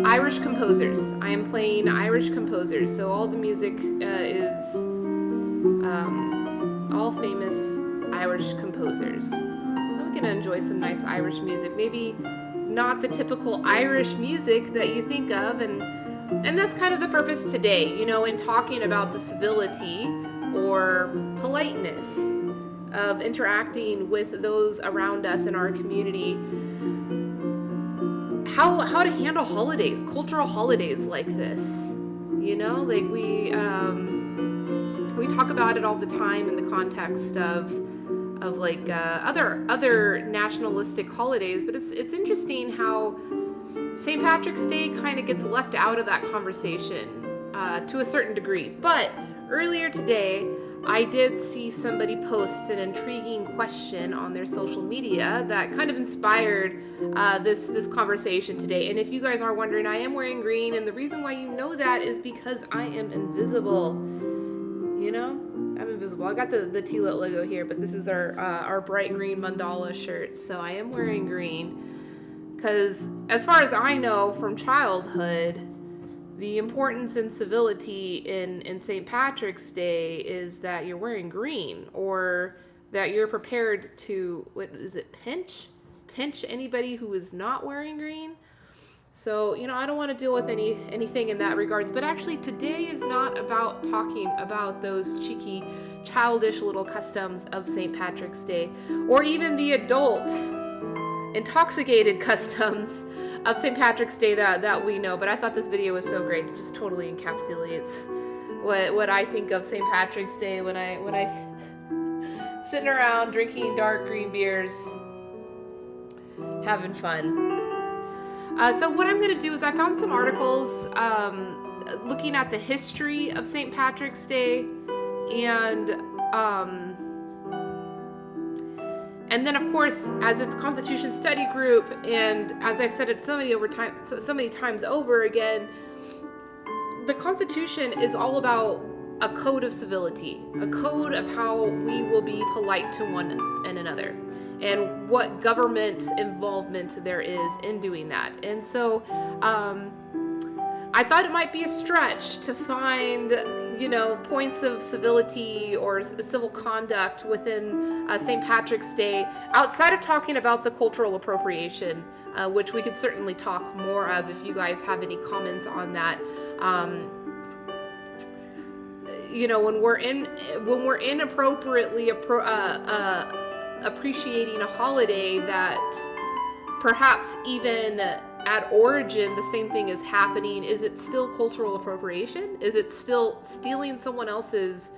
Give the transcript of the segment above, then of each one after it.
Irish composers. I am playing Irish composers, so all the music is all famous Irish composers. So we're gonna enjoy some nice Irish music. Maybe not the typical Irish music that you think of, and that's kind of the purpose today, you know, in talking about the civility or politeness of interacting with those around us in our community. How to handle holidays, cultural holidays like this, you know, like we talk about it all the time in the context of like other nationalistic holidays, but it's interesting how St. Patrick's Day kind of gets left out of that conversation to a certain degree. But earlier today, I did see somebody post an intriguing question on their social media that kind of inspired this conversation today. And if you guys are wondering, I am wearing green, and the reason why you know that is because I am invisible. You know, I'm invisible. I got the T-Lit logo here, but this is our bright green mandala shirt. So I am wearing green because, as far as I know from childhood, the importance in civility in St. Patrick's Day is that you're wearing green, or that you're prepared to, what is it, pinch pinch anybody who is not wearing green. So, I don't want to deal with anything in that regards. But actually, today is not about talking about those cheeky, childish little customs of St. Patrick's Day, or even the adult, intoxicated customs of St. Patrick's Day that we know. But I thought this video was so great. It just totally encapsulates what I think of St. Patrick's Day when I sitting around drinking dark green beers, having fun. So what I'm going to do is I found some articles looking at the history of St. Patrick's Day, and then of course, as its Constitution study group, and as I've said it so many times over again, the Constitution is all about a code of civility, a code of how we will be polite to one and another, and what government involvement there is in doing that. And so I thought it might be a stretch to find, points of civility or civil conduct within St. Patrick's Day outside of talking about the cultural appropriation, which we could certainly talk more of if you guys have any comments on that. When we're inappropriately appreciating a holiday that perhaps even at origin the same thing is happening, is it still cultural appropriation? Is it still stealing someone else's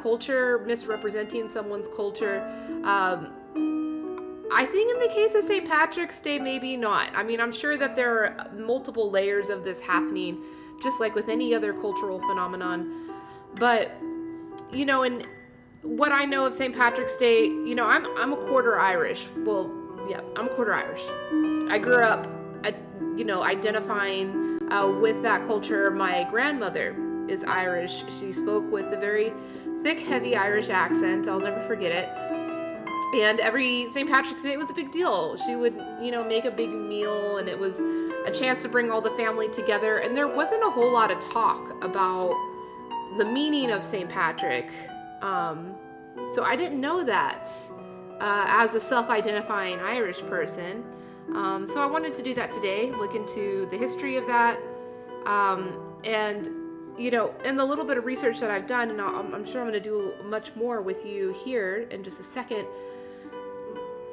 culture, misrepresenting someone's culture? I think in the case of St. Patrick's Day, maybe not. I mean, I'm sure that there are multiple layers of this happening, just like with any other cultural phenomenon. But, and what I know of St. Patrick's Day, I'm a quarter Irish. Well, yeah, I'm a quarter Irish. I grew up, identifying with that culture. My grandmother is Irish. She spoke with a very thick, heavy Irish accent. I'll never forget it. And every St. Patrick's Day, it was a big deal. She would, make a big meal, and it was a chance to bring all the family together. And there wasn't a whole lot of talk about the meaning of St. Patrick. So I didn't know that as a self-identifying Irish person. So I wanted to do that today, look into the history of that. And in the little bit of research that I've done, and I'm sure I'm going to do much more with you here in just a second,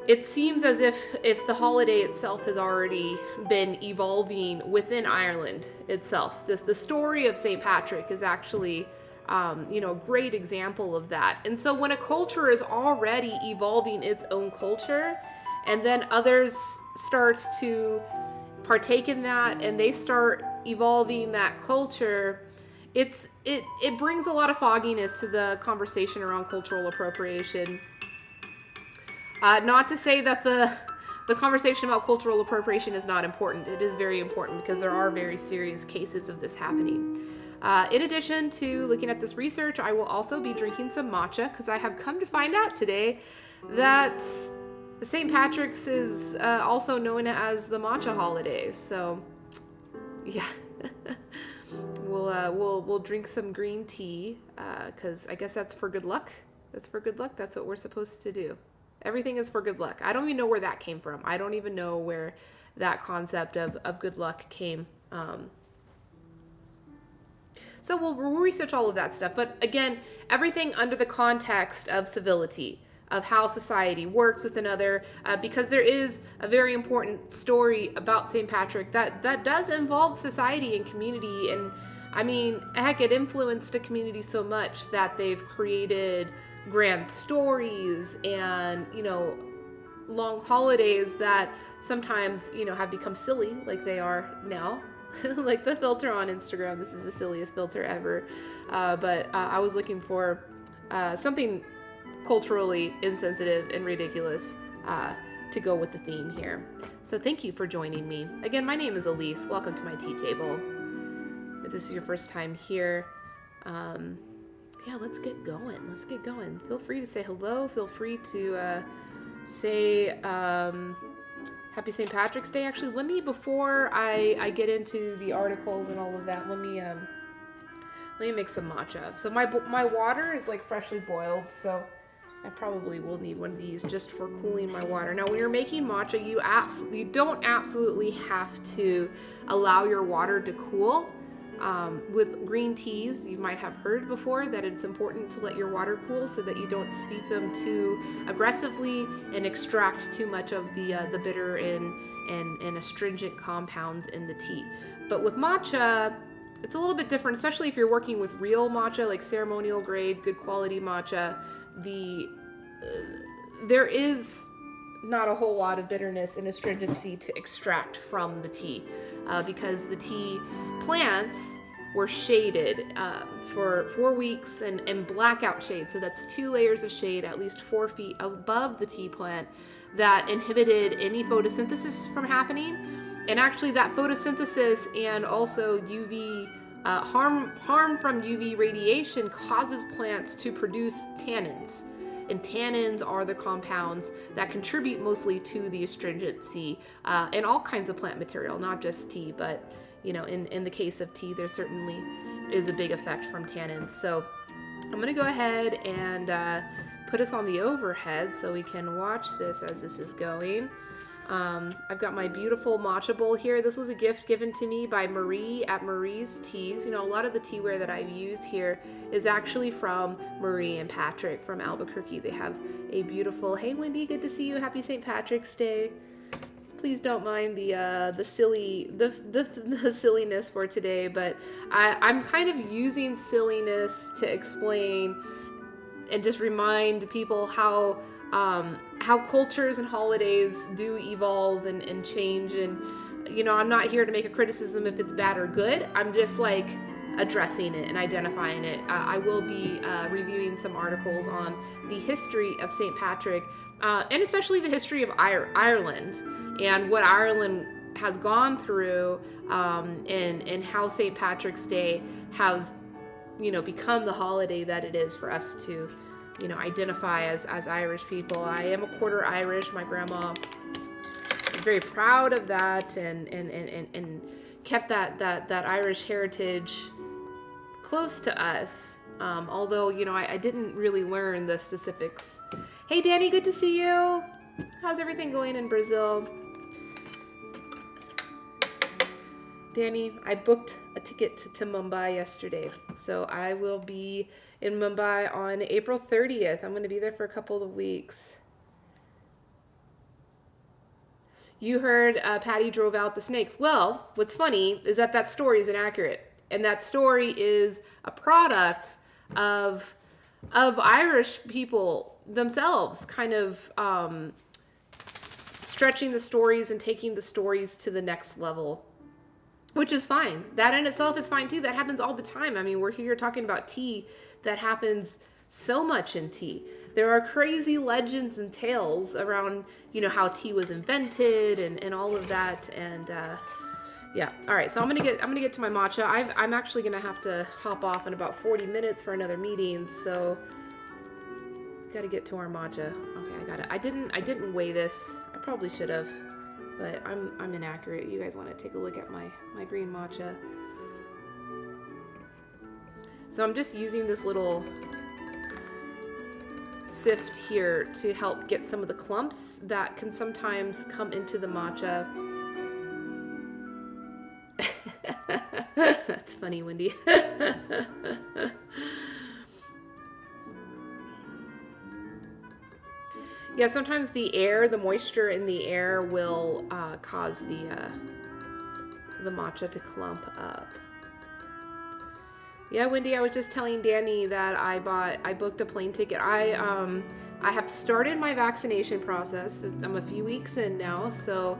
it seems as if the holiday itself has already been evolving within Ireland itself. The story of St. Patrick is actually, a great example of that. And so when a culture is already evolving its own culture, and then others start to partake in that, and they start evolving that culture, it brings a lot of fogginess to the conversation around cultural appropriation. Not to say that the conversation about cultural appropriation is not important. It is very important because there are very serious cases of this happening. In addition to looking at this research, I will also be drinking some matcha, because I have come to find out today that St. Patrick's is also known as the matcha holiday. So, yeah. We'll drink some green tea, because I guess that's for good luck. That's for good luck. That's what we're supposed to do. Everything is for good luck. I don't even know where that came from. I don't even know where that concept of good luck came. So we'll research all of that stuff. But again, everything under the context of civility, of how society works with another, because there is a very important story about St. Patrick that does involve society and community. And I mean, heck, it influenced a community so much that they've created grand stories and, long holidays that sometimes, have become silly, like they are now. Like the filter on Instagram. This is the silliest filter ever. But I was looking for something culturally insensitive and ridiculous to go with the theme here. So thank you for joining me. Again, my name is Elise. Welcome to my tea table. If this is your first time here, let's get going. Let's get going. Feel free to say hello. Feel free to say Happy St. Patrick's Day. Actually, before I get into the articles and all of that, let me make some matcha. So my water is like freshly boiled, so I probably will need one of these just for cooling my water. Now, when you're making matcha, you don't absolutely have to allow your water to cool. With green teas, you might have heard before that it's important to let your water cool so that you don't steep them too aggressively and extract too much of the bitter and astringent compounds in the tea. But with matcha, it's a little bit different, especially if you're working with real matcha, like ceremonial grade, good quality matcha. There is not a whole lot of bitterness and astringency to extract from the tea because the tea plants were shaded for 4 weeks and blackout shade. So that's 2 layers of shade at least 4 feet above the tea plant that inhibited any photosynthesis from happening. And actually that photosynthesis and also UV harm from UV radiation causes plants to produce tannins. And tannins are the compounds that contribute mostly to the astringency in all kinds of plant material, not just tea, but in the case of tea, there certainly is a big effect from tannins. So I'm gonna go ahead and put us on the overhead so we can watch this as this is going. I've got my beautiful matcha bowl here. This was a gift given to me by Marie at Marie's Teas. A lot of the teaware that I've used here is actually from Marie and Patrick from Albuquerque. They have a beautiful, hey Wendy, good to see you. Happy St. Patrick's Day. Please don't mind the silliness for today, but I'm kind of using silliness to explain and just remind people how cultures and holidays do evolve and change. And, I'm not here to make a criticism if it's bad or good. I'm just like addressing it and identifying it. I will be reviewing some articles on the history of St. Patrick and especially the history of Ireland and what Ireland has gone through and how St. Patrick's Day has, become the holiday that it is for us to identify as Irish people. I am a quarter Irish. My grandma is very proud of that and kept that Irish heritage close to us. Although, I didn't really learn the specifics. Hey, Danny, good to see you. How's everything going in Brazil? Danny, I booked a ticket to Mumbai yesterday. So I will be in Mumbai on April 30th. I'm going to be there for a couple of weeks. You heard Patty drove out the snakes. Well, what's funny is that story is inaccurate. And that story is a product of Irish people themselves kind of stretching the stories and taking the stories to the next level. Which is fine. That in itself is fine too. That happens all the time. I mean, we're here talking about tea. That happens so much in tea. There are crazy legends and tales around, how tea was invented and all of that. And yeah. All right. So I'm gonna get to my matcha. I'm actually gonna have to hop off in about 40 minutes for another meeting. So got to get to our matcha. Okay, I got it. I didn't weigh this. I probably should have. But I'm inaccurate. You guys want to take a look at my green matcha. So I'm just using this little sift here to help get some of the clumps that can sometimes come into the matcha. That's funny, Wendy. Yeah, sometimes the moisture in the air will cause the matcha to clump up. Yeah, Wendy, I was just telling Danny that I booked a plane ticket. I have started my vaccination process. I'm a few weeks in now, so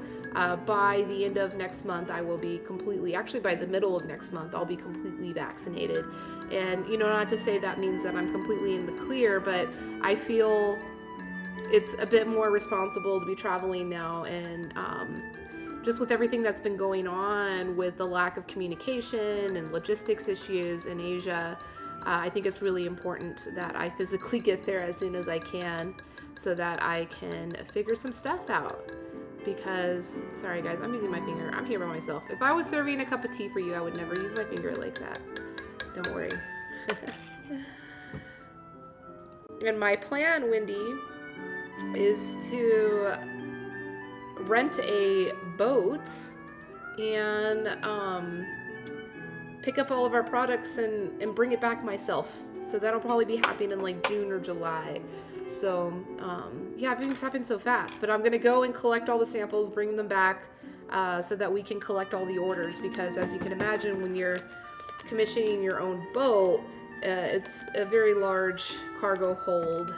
by the end of next month, I will be actually by the middle of next month, I'll be completely vaccinated. And, not to say that means that I'm completely in the clear, but I feel it's a bit more responsible to be traveling now, and just with everything that's been going on with the lack of communication and logistics issues in Asia, I think it's really important that I physically get there as soon as I can so that I can figure some stuff out. Because, sorry guys, I'm using my finger. I'm here by myself. If I was serving a cup of tea for you, I would never use my finger like that. Don't worry. And my plan, Wendy, is to rent a boat and pick up all of our products and bring it back myself. So that'll probably be happening in like June or July. So yeah, everything's happened so fast. But I'm gonna go and collect all the samples, bring them back, so that we can collect all the orders. Because as you can imagine, when you're commissioning your own boat, it's a very large cargo hold.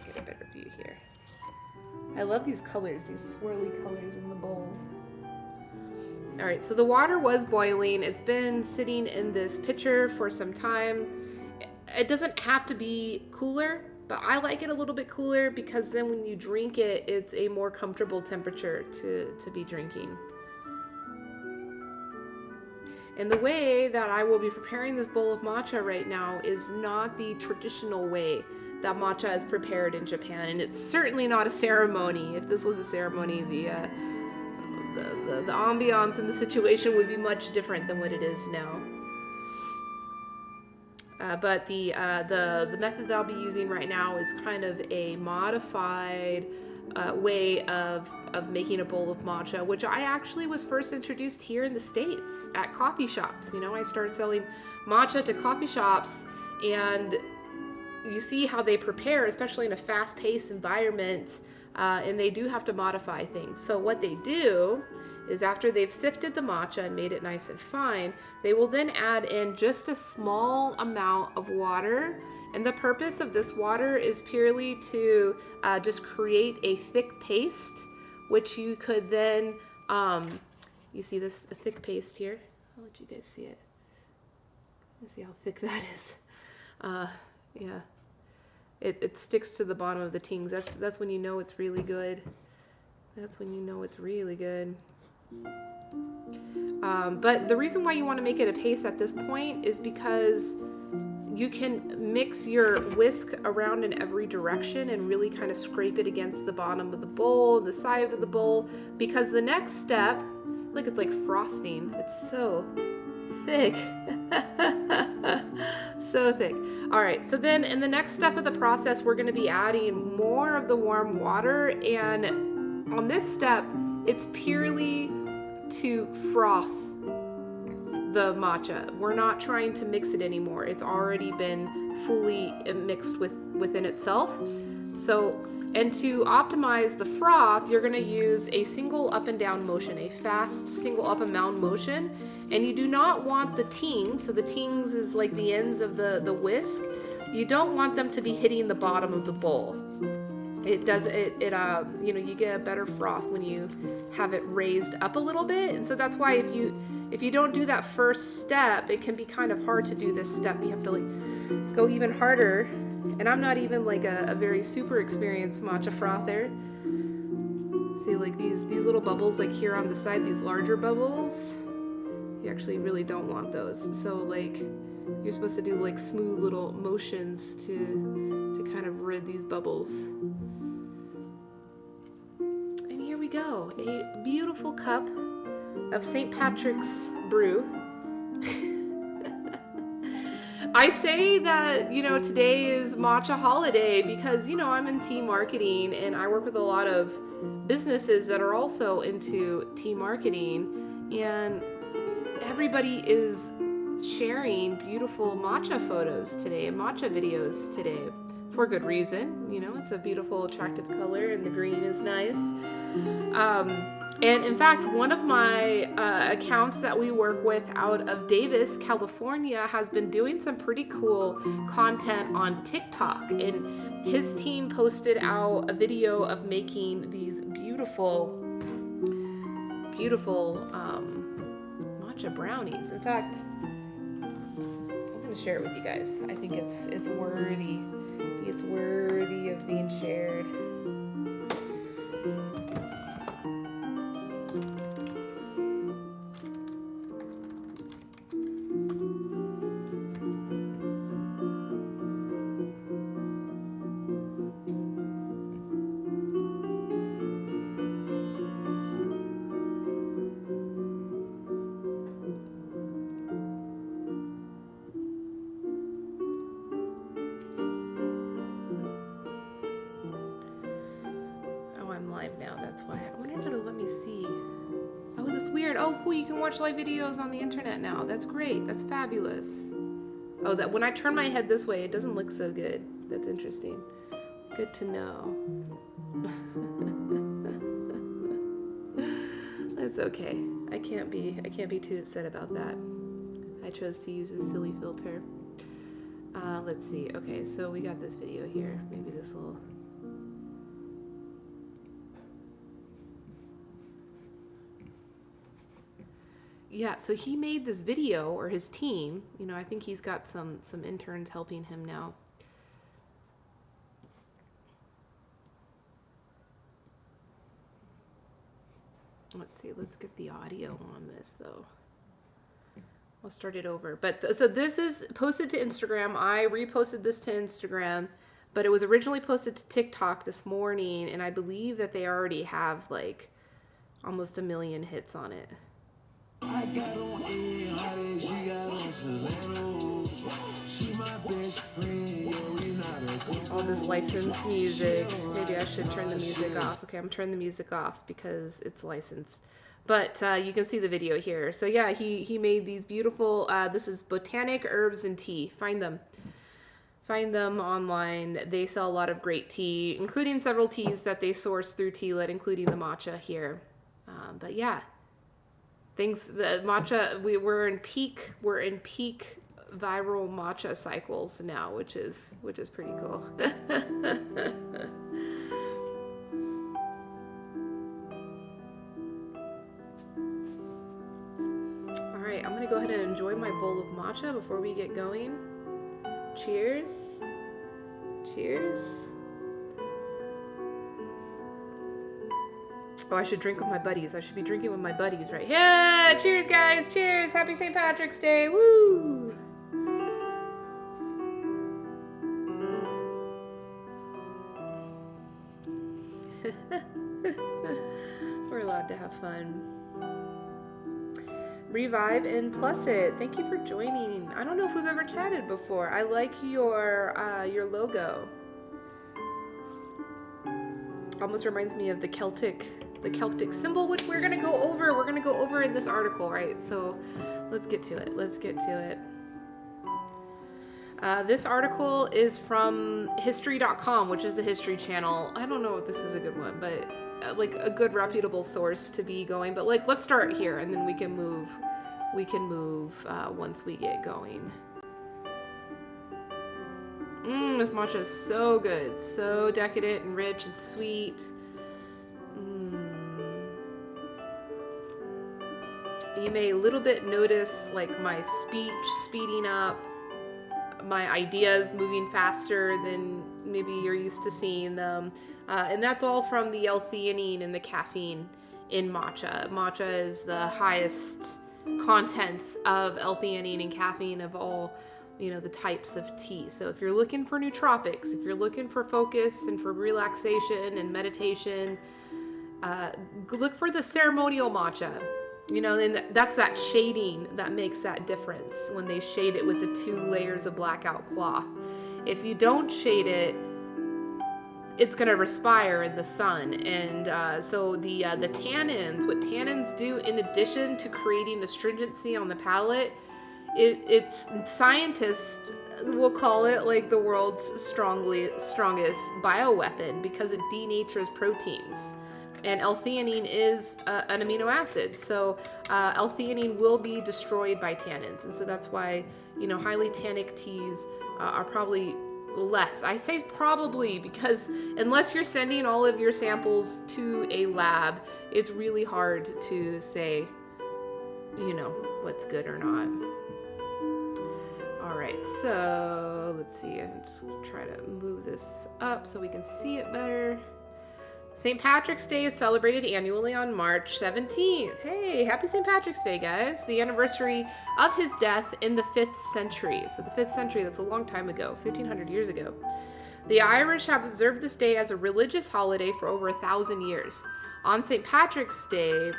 Get a better view here. I love these colors, these swirly colors in the bowl. All right, so the water was boiling. It's been sitting in this pitcher for some time. It doesn't have to be cooler, but I like it a little bit cooler because then when you drink it, it's a more comfortable temperature to be drinking. And the way that I will be preparing this bowl of matcha right now is not the traditional way that matcha is prepared in Japan, and it's certainly not a ceremony. If this was a ceremony, the ambiance and the situation would be much different than what it is now. But the method that I'll be using right now is kind of a modified way of making a bowl of matcha, which I actually was first introduced here in the States at coffee shops. You know, I started selling matcha to coffee shops, and you see how they prepare, especially in a fast-paced environment, and they do have to modify things. So what they do is after they've sifted the matcha and made it nice and fine, they will then add in just a small amount of water. And the purpose of this water is purely to just create a thick paste, which you could then, you see this thick paste here? I'll let you guys see it. Let's see how thick that is. Yeah. It sticks to the bottom of the tings. That's when you know it's really good. That's when you know it's really good. But the reason why you want to make it a paste at this point is because you can mix your whisk around in every direction and really kind of scrape it against the bottom of the bowl, the side of the bowl, because the next step, look, it's like frosting. It's so thick. So thick. All right, so then in the next step of the process, we're going to be adding more of the warm water, and on this step, it's purely to froth the matcha. We're not trying to mix it anymore. It's already been fully mixed within itself. So, and to optimize the froth, you're going to use a single up and down motion, a fast single up and down motion. And you do not want the tings, so the tings is like the ends of the whisk. You don't want them to be hitting the bottom of the bowl. It does you know, you get a better froth when you have it raised up a little bit. And so that's why if you don't do that first step, it can be kind of hard to do this step. You have to like go even harder. And I'm not even like a very super experienced matcha frother. See, like these little bubbles like here on the side, these larger bubbles, you actually really don't want those. So like you're supposed to do like smooth little motions to kind of rid these bubbles. And here we go, a beautiful cup of St. Patrick's brew. I say that, you know, today is matcha holiday because, you know, I'm in tea marketing and I work with a lot of businesses that are also into tea marketing, and everybody is sharing beautiful matcha photos today and matcha videos today for good reason. You know, it's a beautiful, attractive color and the green is nice. And in fact, one of my accounts that we work with out of Davis, California, has been doing some pretty cool content on TikTok. And his team posted out a video of making these beautiful, beautiful matcha brownies. In fact, I'm going to share it with you guys. I think it's worthy. It's worthy of being shared. I'm live now. That's why. I wonder if it'll let me see. Oh, that's weird. Oh, cool. You can watch live videos on the internet now. That's great. That's fabulous. Oh, that when I turn my head this way, it doesn't look so good. That's interesting. Good to know. That's okay. I can't be too upset about that. I chose to use a silly filter. Let's see. Okay, so we got this video here. Maybe this will... Yeah, so he made this video, or his team. You know, I think he's got some interns helping him now. Let's see. Let's get the audio on this, though. I'll start it over. But so this is posted to Instagram. I reposted this to Instagram, but it was originally posted to TikTok this morning, and I believe that they already have like almost 1 million hits on it. I got on she got on stilettos. She my best friend. All this licensed music. Maybe I should turn the music off. Okay, I'm turning the music off because it's licensed. But you can see the video here. So yeah, he made these beautiful, this is Botanic Herbs and Tea. Find them online. They sell a lot of great tea, including several teas that they source through Tealet, including the matcha here. But yeah, the matcha, we're in peak viral matcha cycles now, which is pretty cool. I'm going to go ahead and enjoy my bowl of matcha before we get going. Cheers. Cheers. Oh, I should drink with my buddies. I should be drinking with my buddies, right? Yeah! Cheers, guys! Cheers! Happy St. Patrick's Day! Woo! We're allowed to have fun. Revive and Plus It. Thank you for joining. I don't know if we've ever chatted before. I like your logo. Almost reminds me of the Celtic symbol, which we're gonna go over. We're gonna go over in this article, right? So let's get to it. This article is from history.com, which is the History Channel. I don't know if this is a good one, but like a good reputable source to be going. But like, let's start here, and then we can move once we get going. This matcha is so good, so decadent and rich and sweet. You may a little bit notice like my speech speeding up, my ideas moving faster than maybe you're used to seeing them. And that's all from the L-theanine and the caffeine in matcha. Matcha is the highest contents of L-theanine and caffeine of all, the types of tea. So if you're looking for nootropics, if you're looking for focus and for relaxation and meditation, look for the ceremonial matcha. And that's that shading that makes that difference when they shade it with the 2 layers of blackout cloth. If you don't shade it, it's going to respire in the sun. And so the tannins, what tannins do in addition to creating astringency on the palate, it's scientists will call it like the world's strongest bioweapon because it denatures proteins. And L-theanine is an amino acid, so L-theanine will be destroyed by tannins, and so that's why highly tannic teas are probably less. I say probably because unless you're sending all of your samples to a lab, it's really hard to say what's good or not. All right, so let's see. I'm just gonna try to move this up so we can see it better. St. Patrick's Day is celebrated annually on March 17th. Hey, happy St. Patrick's Day, guys. The anniversary of his death in the 5th century. So the 5th century, that's a long time ago, 1,500 years ago. The Irish have observed this day as a religious holiday for over 1,000 years. On St. Patrick's Day,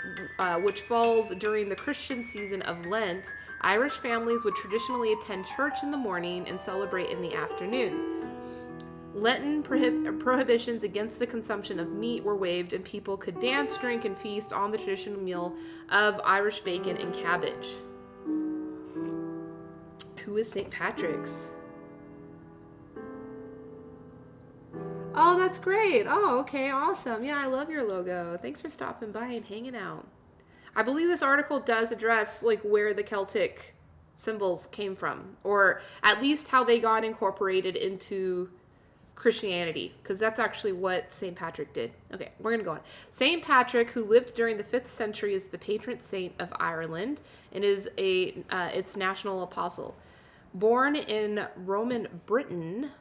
which falls during the Christian season of Lent, Irish families would traditionally attend church in the morning and celebrate in the afternoon. Lenten prohibitions against the consumption of meat were waived, and people could dance, drink, and feast on the traditional meal of Irish bacon and cabbage. Who is St. Patrick's? Oh, that's great. Oh, okay, awesome. Yeah, I love your logo. Thanks for stopping by and hanging out. I believe this article does address like where the Celtic symbols came from, or at least how they got incorporated into Christianity, because that's actually what St. Patrick did. Okay, we're going to go on. St. Patrick, who lived during the 5th century, is the patron saint of Ireland and is its national apostle. Born in Roman Britain,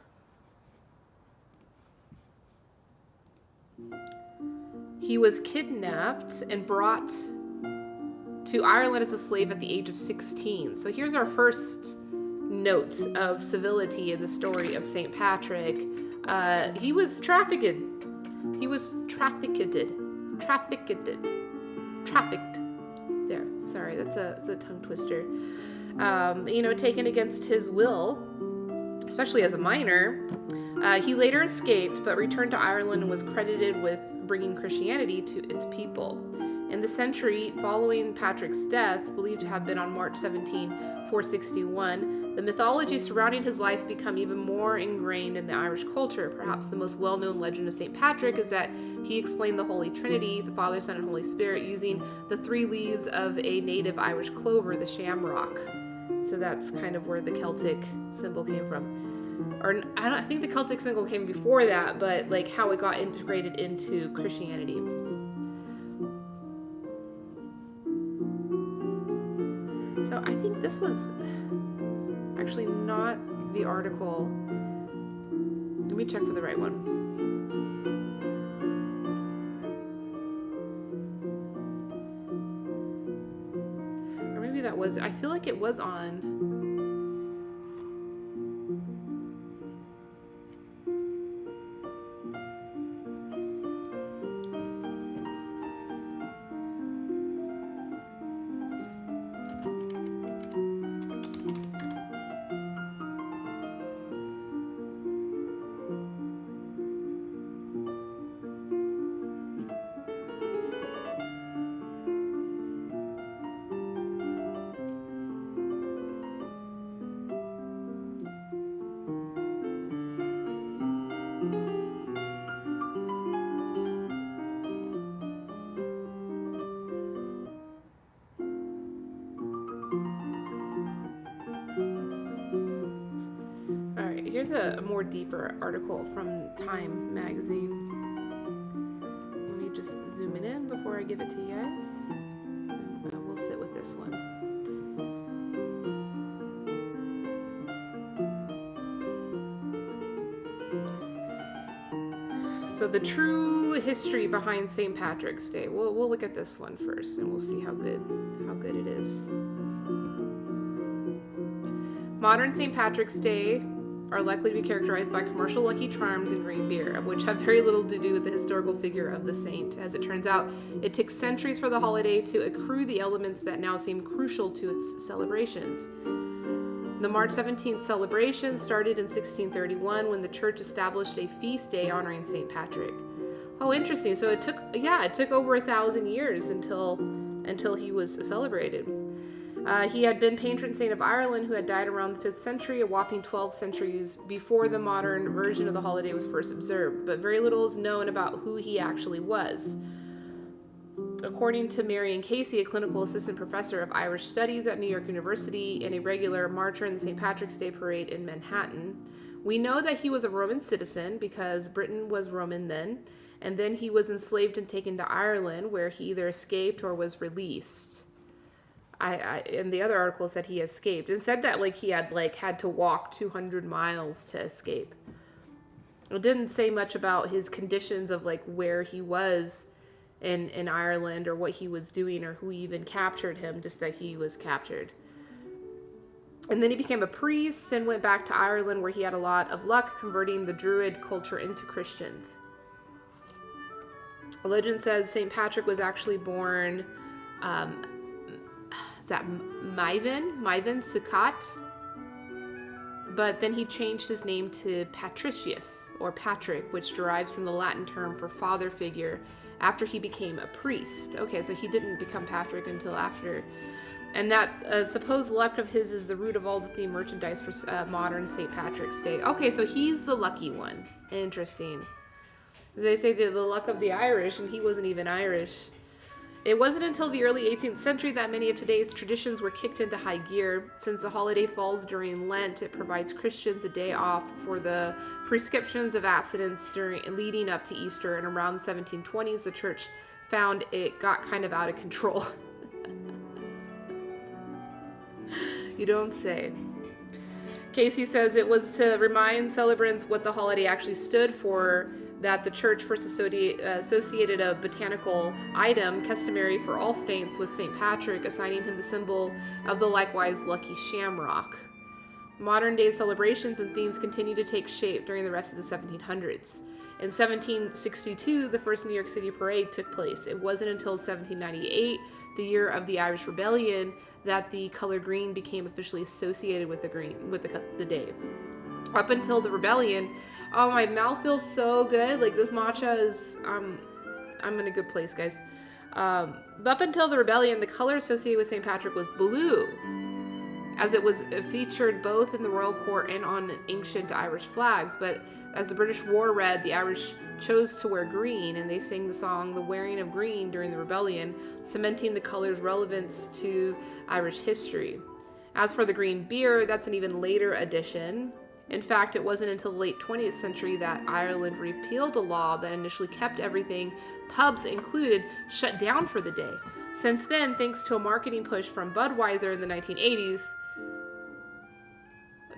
he was kidnapped and brought to Ireland as a slave at the age of 16. So here's our first note of civility in the story of St. Patrick. He was trafficked. He was trafficked. There. Sorry, that's a tongue twister. Taken against his will, especially as a minor. He later escaped, but returned to Ireland and was credited with bringing Christianity to its people. In the century following Patrick's death, believed to have been on March 17, 461, the mythology surrounding his life become even more ingrained in the Irish culture. Perhaps the most well-known legend of St. Patrick is that he explained the Holy Trinity, the Father, Son, and Holy Spirit, using the 3 leaves of a native Irish clover, the shamrock. So that's kind of where the Celtic symbol came from. Or I think the Celtic symbol came before that, but like how it got integrated into Christianity. So I think this was actually not the article. Let me check for the right one. Or maybe that was, I feel like it was on. Here's a more deeper article from Time magazine. Let me just zoom it in before I give it to you guys. And we'll sit with this one. So the true history behind St. Patrick's Day. We'll look at this one first, and we'll see how good it is. Modern St. Patrick's Day are likely to be characterized by commercial Lucky Charms and green beer, which have very little to do with the historical figure of the saint. As it turns out, it took centuries for the holiday to accrue the elements that now seem crucial to its celebrations. The March 17th celebration started in 1631 when the church established a feast day honoring St. Patrick. Oh, interesting. So it took over 1,000 years until he was celebrated. He had been patron saint of Ireland, who had died around the 5th century, a whopping 12 centuries before the modern version of the holiday was first observed, but very little is known about who he actually was. According to Marion Casey, a clinical assistant professor of Irish studies at New York University and a regular marcher in the St. Patrick's Day parade in Manhattan, we know that he was a Roman citizen because Britain was Roman then, and then he was enslaved and taken to Ireland, where he either escaped or was released. In the other article said he escaped and said that he had to walk 200 miles to escape. It didn't say much about his conditions of where he was in Ireland or what he was doing or who even captured him, just that he was captured. And then he became a priest and went back to Ireland, where he had a lot of luck converting the Druid culture into Christians. A legend says St. Patrick was actually born is that Maivin Sukkot but then he changed his name to Patricius, or Patrick, which derives from the Latin term for father figure, after he became a priest. Okay, so he didn't become Patrick until after. And that supposed luck of his is the root of all the theme merchandise for modern St. Patrick's Day. Okay, so he's the lucky one. Interesting. They say the luck of the Irish, and he wasn't even Irish. It wasn't until the early 18th century that many of today's traditions were kicked into high gear. Since the holiday falls during Lent, it provides Christians a day off for the prescriptions of abstinence leading up to Easter. And around the 1720s, the church found it got kind of out of control. You don't say. Casey says it was to remind celebrants what the holiday actually stood for, that the church first associated a botanical item customary for all saints with St. Patrick, assigning him the symbol of the likewise lucky shamrock. Modern day celebrations and themes continue to take shape during the rest of the 1700s. In 1762, the first New York City parade took place. It wasn't until 1798, the year of the Irish Rebellion, that the color green became officially associated with the day. Up until the rebellion, oh, my mouth feels so good. Like, this matcha is, I'm in a good place, guys. Up until the rebellion, the color associated with St. Patrick was blue, as it was featured both in the royal court and on ancient Irish flags. But as the British War read, the Irish chose to wear green, and they sang the song "The Wearing of Green" during the rebellion, cementing the color's relevance to Irish history. As for the green beer, that's an even later addition. In fact, it wasn't until the late 20th century that Ireland repealed a law that initially kept everything, pubs included, shut down for the day. Since then, thanks to a marketing push from Budweiser in the 1980s,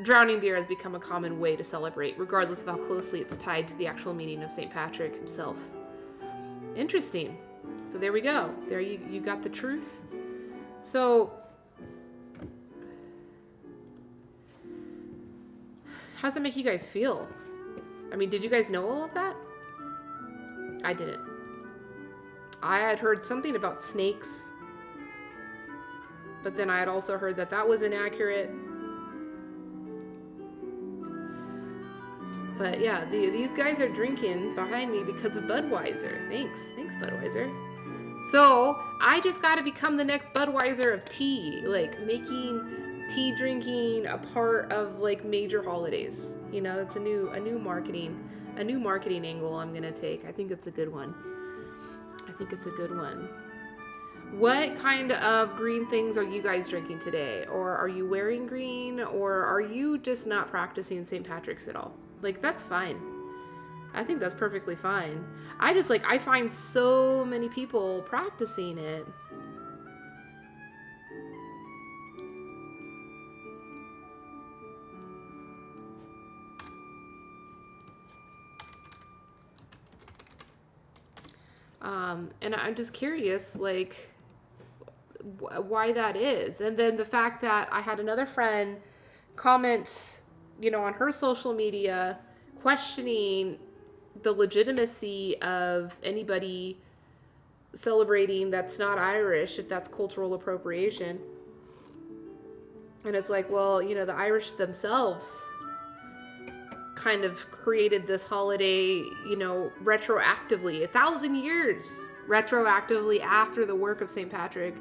drowning beer has become a common way to celebrate, regardless of how closely it's tied to the actual meaning of St. Patrick himself. Interesting. So there we go. There you got the truth. So, how does that make you guys feel? I mean, did you guys know all of that? I didn't. I had heard something about snakes, but then I had also heard that that was inaccurate. But yeah, these guys are drinking behind me because of Budweiser. Thanks Budweiser. So I just got to become the next Budweiser of tea, like making tea drinking a part of like major holidays. You know, it's a new marketing angle I'm gonna take. I think it's a good one. What kind of green things are you guys drinking today? Or are you wearing green? Or are you just not practicing St. Patrick's at all? Like, that's fine. I think that's perfectly fine. I find so many people practicing it. And I'm just curious, like, why that is. And then the fact that I had another friend comment, you know, on her social media questioning the legitimacy of anybody celebrating that's not Irish, if that's cultural appropriation. And it's like, well, you know, the Irish themselves kind of created this holiday, you know, retroactively, 1,000 years retroactively after the work of St. Patrick.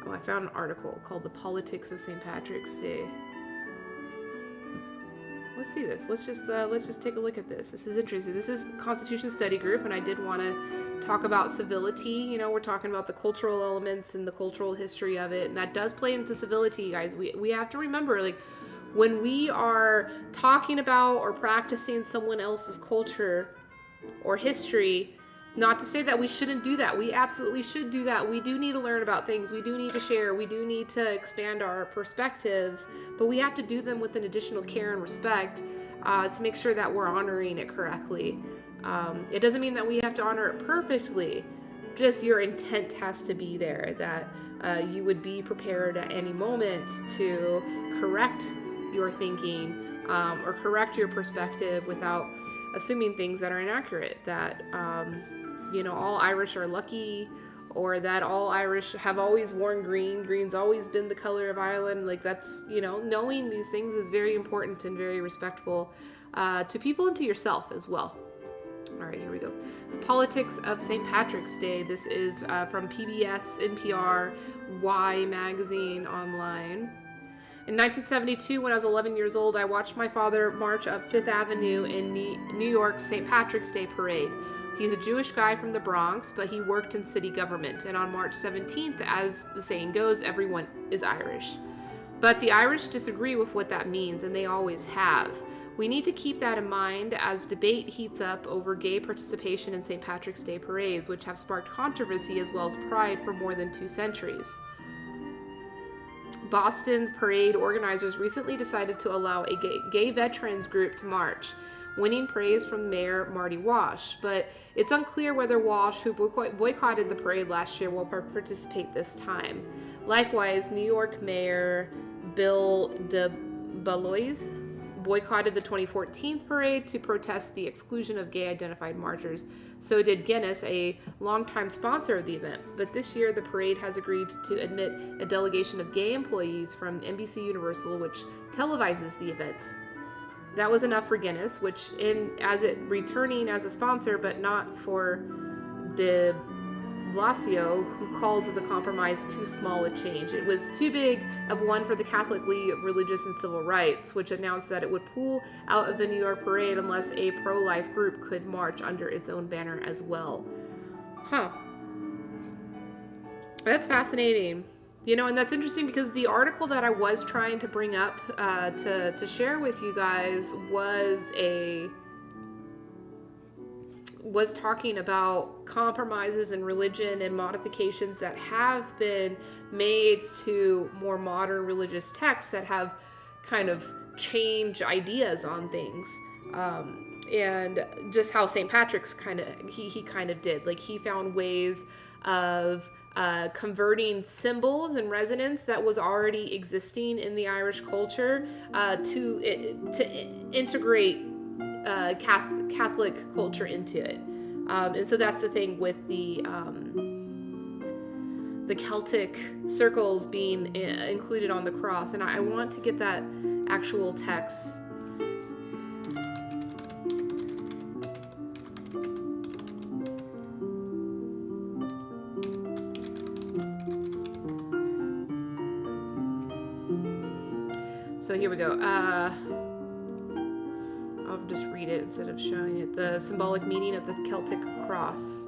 Oh, I found an article called "The Politics of St. Patrick's Day." Let's see this. Let's just take a look at this. This is interesting. This is Constitution Study Group, and I did want to talk about civility. You know, we're talking about the cultural elements and the cultural history of it, and that does play into civility, guys. We have to remember, like, when we are talking about or practicing someone else's culture or history, not to say that we shouldn't do that. We absolutely should do that. We do need to learn about things. We do need to share. We do need to expand our perspectives, but we have to do them with an additional care and respect to make sure that we're honoring it correctly. It doesn't mean that we have to honor it perfectly. Just your intent has to be there, that you would be prepared at any moment to correct your thinking or correct your perspective without assuming things that are inaccurate, that all Irish are lucky, or that all Irish have always worn green. Green's always been the color of Ireland. Like that's, knowing these things is very important and very respectful to people and to yourself as well. All right, here we go. Politics of St. Patrick's Day. This is from PBS, NPR, Y Magazine Online. In 1972, when I was 11 years old, I watched my father march up Fifth Avenue in New York's St. Patrick's Day parade. He's a Jewish guy from the Bronx, but he worked in city government. And on March 17th, as the saying goes, everyone is Irish. But the Irish disagree with what that means, and they always have. We need to keep that in mind as debate heats up over gay participation in St. Patrick's Day parades, which have sparked controversy as well as pride for more than 2 centuries. Boston's parade organizers recently decided to allow a gay veterans group to march, winning praise from Mayor Marty Walsh. But it's unclear whether Walsh, who boycotted the parade last year, will participate this time. Likewise, New York Mayor Bill de Blasio boycotted the 2014 parade to protest the exclusion of gay-identified marchers. So did Guinness, a longtime sponsor of the event. But this year, the parade has agreed to admit a delegation of gay employees from NBC Universal, which televises the event. That was enough for Guinness, which returning as a sponsor, but not for de Blasio, who called the compromise too small a change. It was too big of one for the Catholic League of Religious and Civil Rights, which announced that it would pull out of the New York parade unless a pro-life group could march under its own banner as well. That's fascinating. And that's interesting because the article that I was trying to bring up to share with you guys was talking about compromises in religion and modifications that have been made to more modern religious texts that have kind of changed ideas on things. And just how St. Patrick's he kind of did. Like he found ways of converting symbols and resonance that was already existing in the Irish culture to integrate Catholic culture into it. And so that's the thing with the Celtic circles being included on the cross. And I want to get that actual text. So here we go. I'll just read it instead of showing it. The symbolic meaning of the Celtic cross.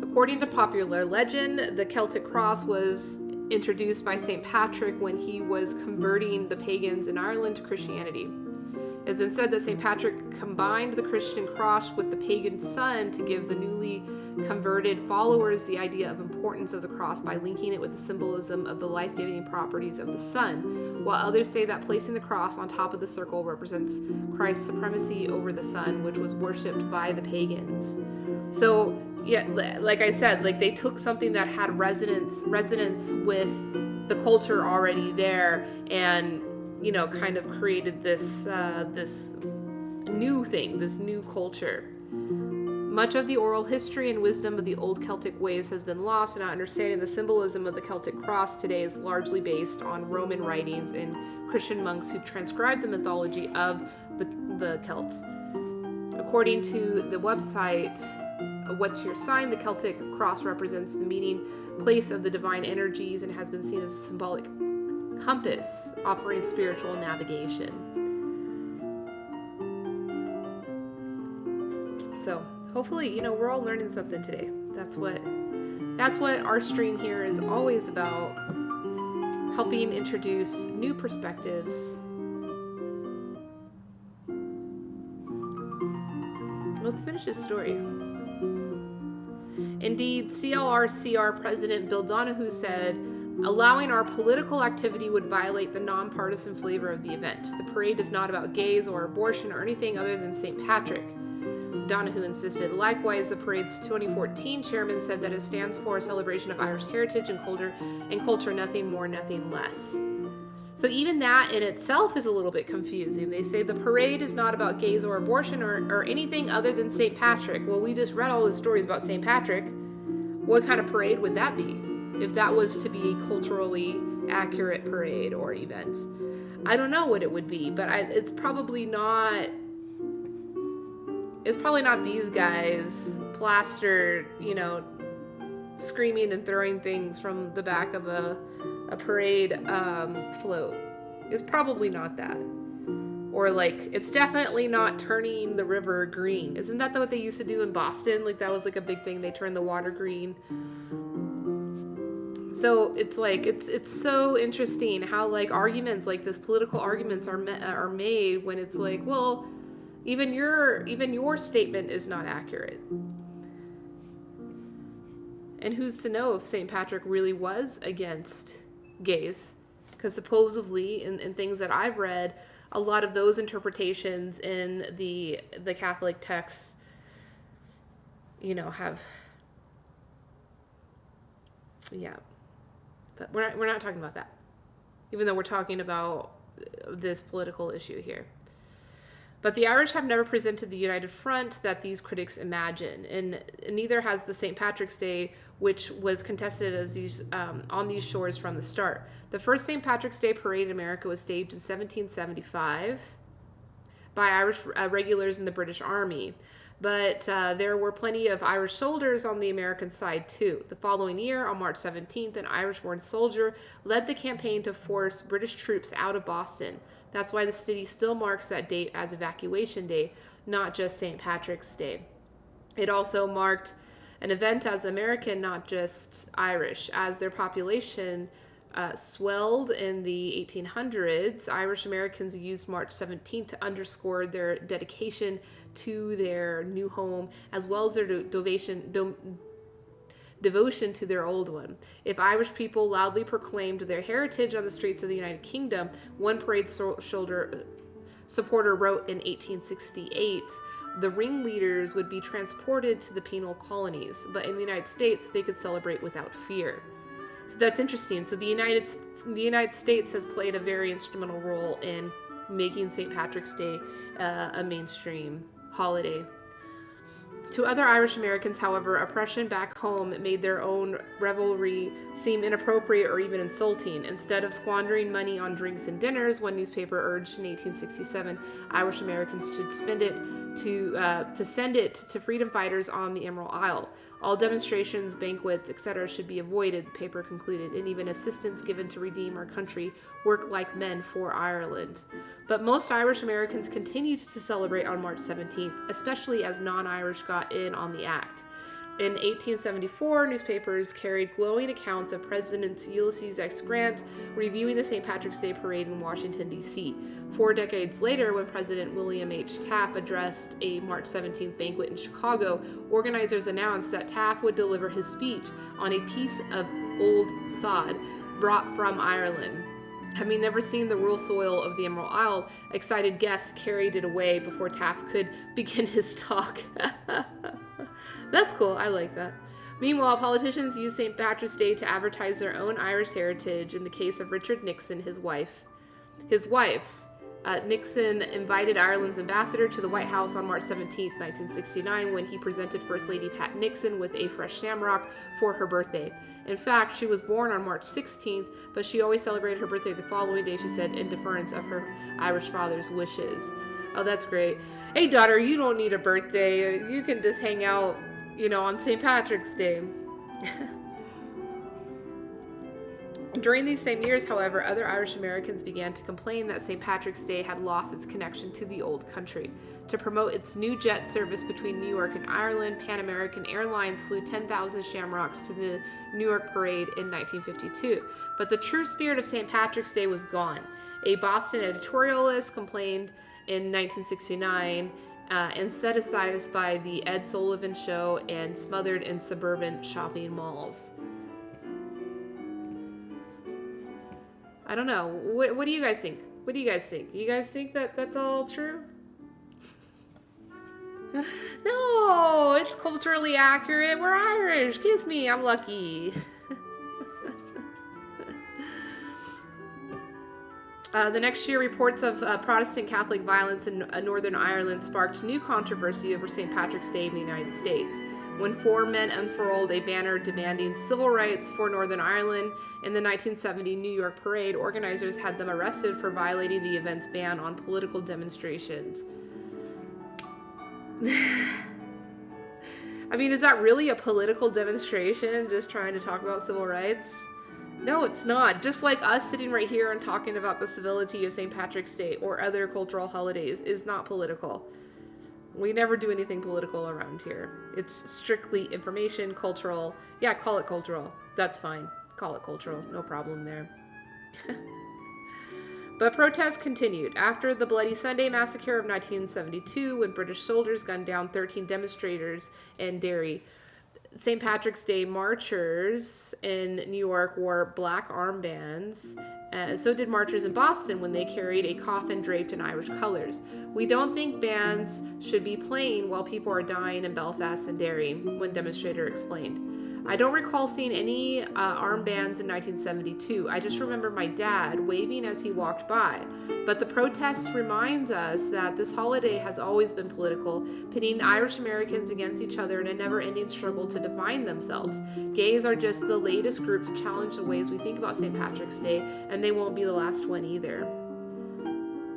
According to popular legend, the Celtic cross was introduced by St. Patrick when he was converting the pagans in Ireland to Christianity. It has been said that St. Patrick combined the Christian cross with the pagan sun to give the newly converted followers the idea of importance of the cross by linking it with the symbolism of the life-giving properties of the sun, while others say that placing the cross on top of the circle represents Christ's supremacy over the sun, which was worshipped by the pagans. So, yeah, like I said, like they took something that had resonance with the culture already there, and kind of created this new thing, this new culture. Much of the oral history and wisdom of the old Celtic ways has been lost, and our understanding the symbolism of the Celtic cross today is largely based on Roman writings and Christian monks who transcribed the mythology of the Celts. According to the website, What's Your Sign? The Celtic cross represents the meeting place of the divine energies and has been seen as a symbolic compass offering spiritual navigation. So hopefully, we're all learning something today. That's what our stream here is always about, helping introduce new perspectives. Let's finish this story. Indeed, CLR-CR President Bill Donahue said, allowing our political activity would violate the nonpartisan flavor of the event. The parade is not about gays or abortion or anything other than St. Patrick, Donahue insisted. Likewise, the parade's 2014 chairman said that it stands for a celebration of Irish heritage and culture, nothing more, nothing less. So even that in itself is a little bit confusing. They say the parade is not about gays or abortion or anything other than St. Patrick. Well, we just read all the stories about St. Patrick. What kind of parade would that be if that was to be a culturally accurate parade or event? I don't know what it would be, but it's probably not. It's probably not these guys plastered, screaming and throwing things from the back of a parade float. It's probably not that. Or like, it's definitely not turning the river green. Isn't that what they used to do in Boston? Like that was like a big thing. They turned the water green. So it's like, it's so interesting how like arguments like this, political arguments are made when it's like, well, even your statement is not accurate. And who's to know if St. Patrick really was against gays? Because supposedly, in things that I've read, a lot of those interpretations in the Catholic texts, have, yeah. But we're not talking about that, even though we're talking about this political issue here. But the Irish have never presented the united front that these critics imagine, and neither has the St. Patrick's Day, which was contested as on these shores from the start. The first St. Patrick's Day parade in America was staged in 1775 by Irish regulars in the British Army, but there were plenty of Irish soldiers on the American side too. The following year, on March 17th, an Irish-born soldier led the campaign to force British troops out of Boston. That's why the city still marks that date as Evacuation Day, not just St. Patrick's Day. It also marked an event as American, not just Irish. As their population swelled in the 1800s, Irish Americans used March 17th to underscore their dedication to their new home, as well as their devotion to their old one. If Irish people loudly proclaimed their heritage on the streets of the United Kingdom, one parade supporter wrote in 1868, the ringleaders would be transported to the penal colonies, but in the United States, they could celebrate without fear. So that's interesting. So the United States has played a very instrumental role in making St. Patrick's Day a mainstream holiday. To other Irish Americans, however, oppression back home made their own revelry seem inappropriate or even insulting. Instead of squandering money on drinks and dinners, one newspaper urged in 1867 Irish Americans should send it to freedom fighters on the Emerald Isle. All demonstrations, banquets, etc. should be avoided, the paper concluded, and even assistance given to redeem our country, work like men for Ireland. But most Irish Americans continued to celebrate on March 17th, especially as non-Irish got in on the act. In 1874, newspapers carried glowing accounts of President Ulysses S. Grant reviewing the St. Patrick's Day parade in Washington, D.C. 4 decades later, when President William H. Taft addressed a March 17th banquet in Chicago, organizers announced that Taft would deliver his speech on a piece of old sod brought from Ireland. Having never seen the rural soil of the Emerald Isle, excited guests carried it away before Taft could begin his talk. That's cool. I like that. Meanwhile, politicians used St. Patrick's Day to advertise their own Irish heritage. In the case of Richard Nixon, his wife's. Nixon invited Ireland's ambassador to the White House on March 17, 1969, when he presented First Lady Pat Nixon with a fresh shamrock for her birthday. In fact, she was born on March 16th, but she always celebrated her birthday the following day, she said, in deference of her Irish father's wishes. Oh, that's great. Hey, daughter, you don't need a birthday. You can just hang out, on St. Patrick's Day. During these same years, however, other Irish Americans began to complain that St. Patrick's Day had lost its connection to the old country. To promote its new jet service between New York and Ireland, Pan American Airlines flew 10,000 shamrocks to the New York parade in 1952. But the true spirit of St. Patrick's Day was gone. A Boston editorialist complained in 1969, aestheticized by the Ed Sullivan Show and smothered in suburban shopping malls. I don't know. What do you guys think? What do you guys think? You guys think that that's all true? No, it's culturally accurate. We're Irish. Kiss me. I'm lucky. The next year, reports of Protestant Catholic violence in Northern Ireland sparked new controversy over St. Patrick's Day in the United States. When four men unfurled a banner demanding civil rights for Northern Ireland in the 1970 New York parade, organizers had them arrested for violating the event's ban on political demonstrations. I mean, is that really a political demonstration, just trying to talk about civil rights? No, it's not. Just like us sitting right here and talking about the civility of St. Patrick's Day or other cultural holidays is not political. We never do anything political around here. It's strictly information, cultural. Yeah, call it cultural. That's fine. Call it cultural. No problem there. But protests continued. After the Bloody Sunday massacre of 1972, when British soldiers gunned down 13 demonstrators in Derry, St. Patrick's Day marchers in New York wore black armbands. So did marchers in Boston when they carried a coffin draped in Irish colors. We don't think bands should be playing while people are dying in Belfast and Derry, one demonstrator explained. I don't recall seeing any armbands in 1972. I just remember my dad waving as he walked by. But the protest reminds us that this holiday has always been political, pitting Irish Americans against each other in a never-ending struggle to define themselves. Gays are just the latest group to challenge the ways we think about St. Patrick's Day, and they won't be the last one either.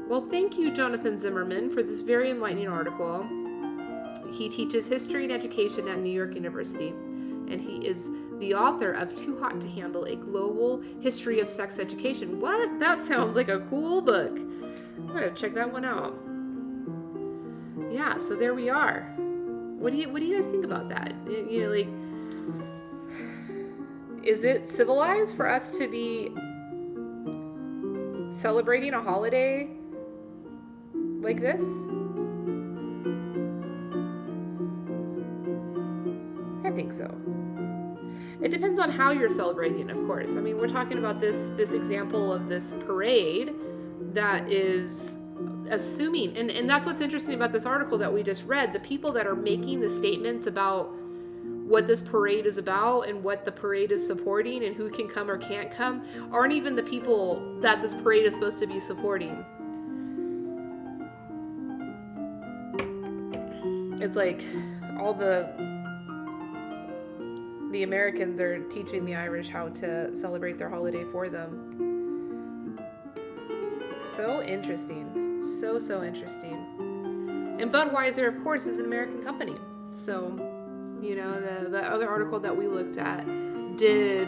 Well, thank you, Jonathan Zimmerman, for this very enlightening article. He teaches history and education at New York University, and he is the author of Too Hot to Handle, a global history of sex education. What? That sounds like a cool book. I'm gonna check that one out. Yeah, so there we are. What do you guys think about that? You know, like, is it civilized for us to be celebrating a holiday like this? I think so. It depends on how you're celebrating, of course. I mean, we're talking about this example of this parade that is assuming, and that's what's interesting about this article that we just read. The people that are making the statements about what this parade is about and what the parade is supporting and who can come or can't come aren't even the people that this parade is supposed to be supporting. It's like all the Americans are teaching the Irish how to celebrate their holiday for them. So interesting. So interesting. And Budweiser, of course, is an American company. So, you know, the other article that we looked at did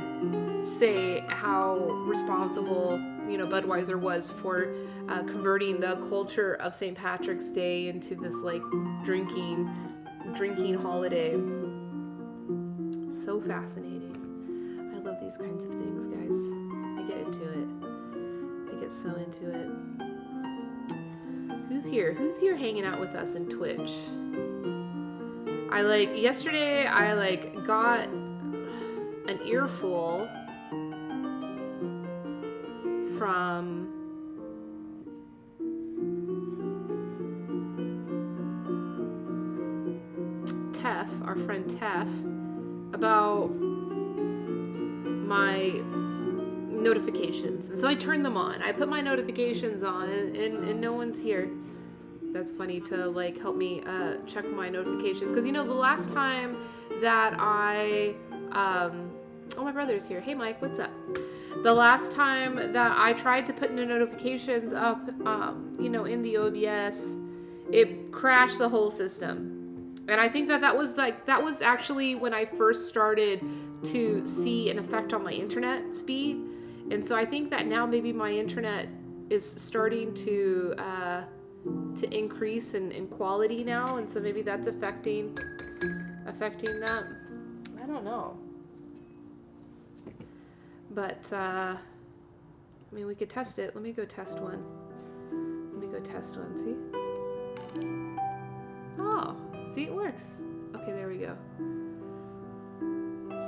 say how responsible, you know, Budweiser was for converting the culture of St. Patrick's Day into this, like, drinking holiday. So fascinating. I love these kinds of things, guys. I get into it. I get so into it. Who's here? Who's here hanging out with us in Twitch? Yesterday I got an earful from Tef, our friend Tef, about my notifications. And so I turned them on. I put my notifications on and no one's here. That's funny to like help me check my notifications. Because you know, the last time that I oh, my brother's here. Hey Mike, what's up? The last time that I tried to put the notifications up you know, in the OBS, it crashed the whole system. And I think that was actually when I first started to see an effect on my internet speed. And so I think that now maybe my internet is starting to increase in quality now. And so maybe that's affecting that. I don't know. But, I mean, we could test it. Let me go test one. See? Oh. See, it works. Okay, there we go.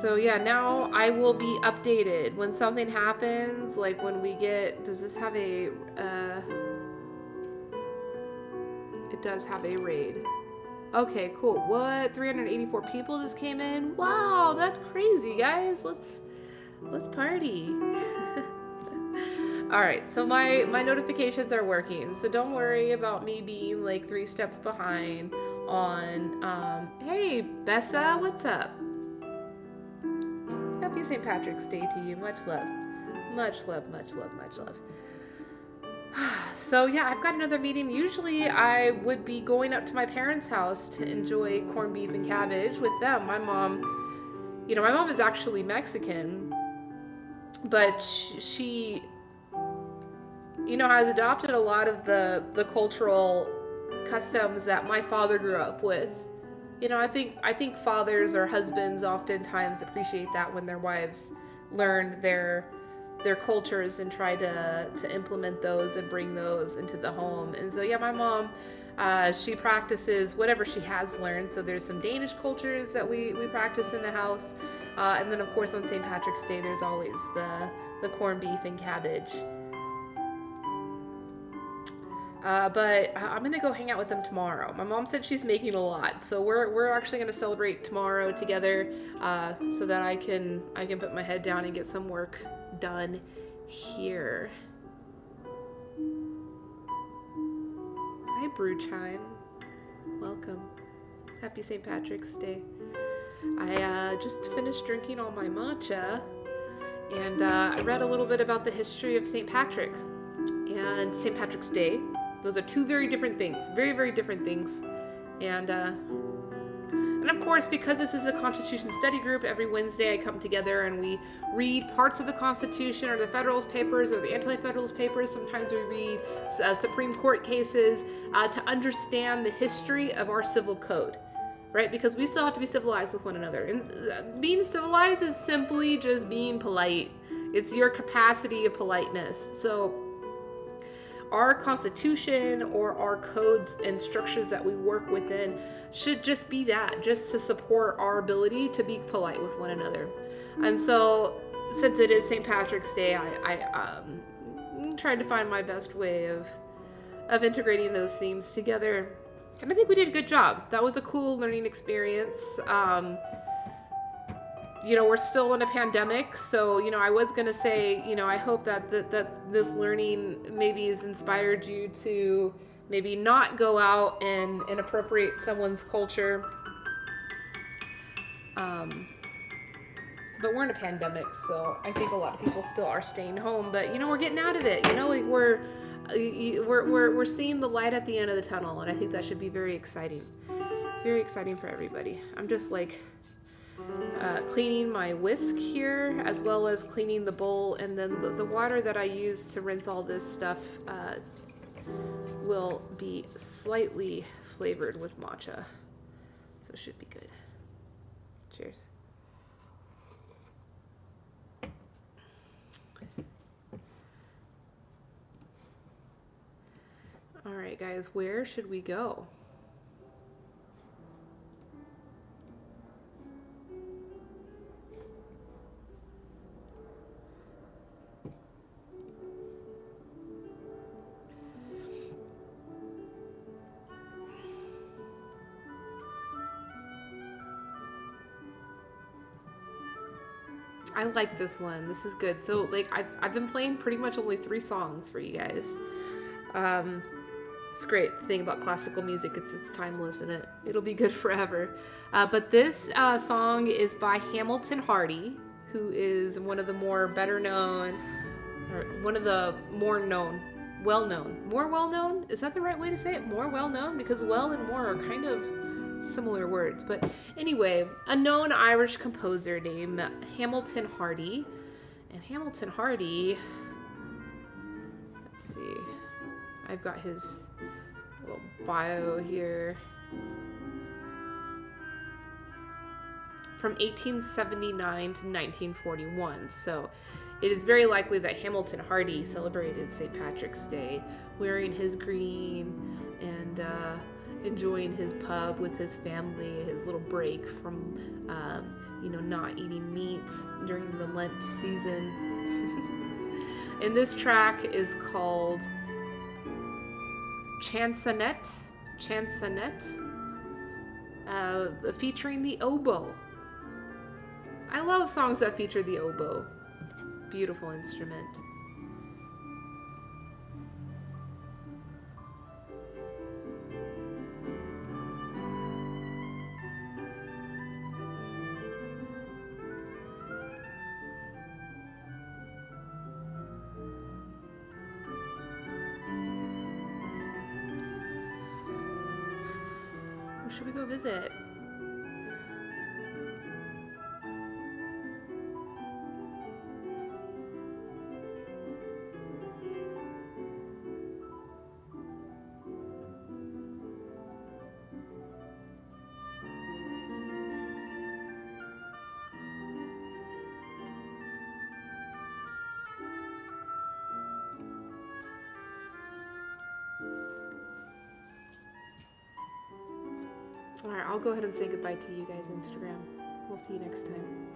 So yeah, now I will be updated when something happens, like when we get, does this have a, it does have a raid. Okay, cool. What? 384 people just came in? Wow, that's crazy, guys. Let's party. All right, so my notifications are working, so don't worry about me being like 3 steps behind on. Hey, Bessa, what's up? Happy St. Patrick's Day to you. Much love, much love, much love, much love. So yeah, I've got another meeting. Usually I would be going up to my parents' house to enjoy corned beef and cabbage with them. My mom, my mom is actually Mexican, but she has adopted a lot of the cultural customs that my father grew up with. I think fathers or husbands oftentimes appreciate that when their wives learn their cultures and try to implement those and bring those into the home. And so yeah, my mom, she practices whatever she has learned. So there's some Danish cultures that we practice in the house, and then of course on St. Patrick's Day there's always the corned beef and cabbage. But I'm gonna go hang out with them tomorrow. My mom said she's making a lot, so we're actually gonna celebrate tomorrow together, so that I can put my head down and get some work done here. Hi, Brewchime. Welcome. Happy St. Patrick's Day. I just finished drinking all my matcha, and I read a little bit about the history of St. Patrick and St. Patrick's Day. Those are two very different things, very, very different things. And of course, because this is a Constitution study group, every Wednesday I come together and we read parts of the Constitution or the Federalist Papers or the Anti-Federalist Papers. Sometimes we read Supreme Court cases to understand the history of our civil code, right? Because we still have to be civilized with one another. And being civilized is simply just being polite. It's your capacity of politeness. So our Constitution or our codes and structures that we work within should just be that, just to support our ability to be polite with one another. And so, since it is St. Patrick's Day, I tried to find my best way of integrating those themes together. And I think we did a good job. That was a cool learning experience. We're still in a pandemic, so, I was going to say, I hope that this learning maybe has inspired you to maybe not go out and appropriate someone's culture. But we're in a pandemic, so I think a lot of people still are staying home, but, we're getting out of it. We're seeing the light at the end of the tunnel, and I think that should be very exciting for everybody. I'm just cleaning my whisk here, as well as cleaning the bowl, and then the water that I use to rinse all this stuff will be slightly flavored with matcha, so it should be good. Cheers. All right, guys, where should we go? I like this one. This is good. So I've been playing pretty much only 3 songs for you guys. It's great. The thing about classical music, it's timeless and it'll be good forever. But this song is by Hamilton Hardy, who is one of the more well-known? More well-known? Is that the right way to say it? More well-known? Because well and more are kind of similar words. But anyway, a known Irish composer named Hamilton Hardy. And Hamilton Hardy, let's see, I've got his little bio here. From 1879 to 1941. So it is very likely that Hamilton Hardy celebrated St. Patrick's Day wearing his green and enjoying his pub with his family, his little break from, not eating meat during the Lent season. And this track is called Chansonette, featuring the oboe. I love songs that feature the oboe. Beautiful instrument. should we go visit? Alright, I'll go ahead and say goodbye to you guys, Instagram. We'll see you next time.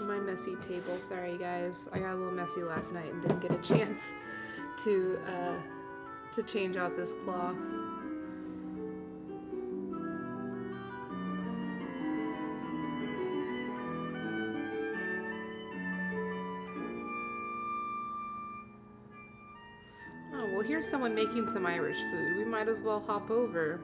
My messy table, sorry guys. I got a little messy last night and didn't get a chance to change out this cloth. Oh, well, here's someone making some Irish food. We might as well hop over.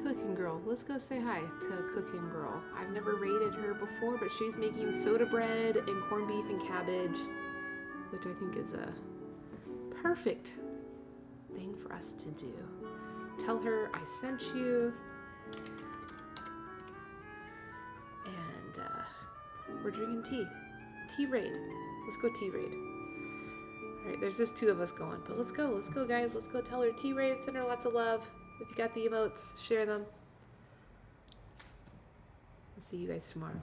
Cooking Girl. Let's go say hi to Cooking Girl. I've never rated her before, but she's making soda bread and corned beef and cabbage, which I think is a perfect thing for us to do. Tell her I sent you. And we're drinking tea. Tea raid. Let's go tea raid. Alright, there's just 2 of us going, but let's go guys. Let's go tell her tea raid, send her lots of love. If you got the emotes, share them. I'll see you guys tomorrow.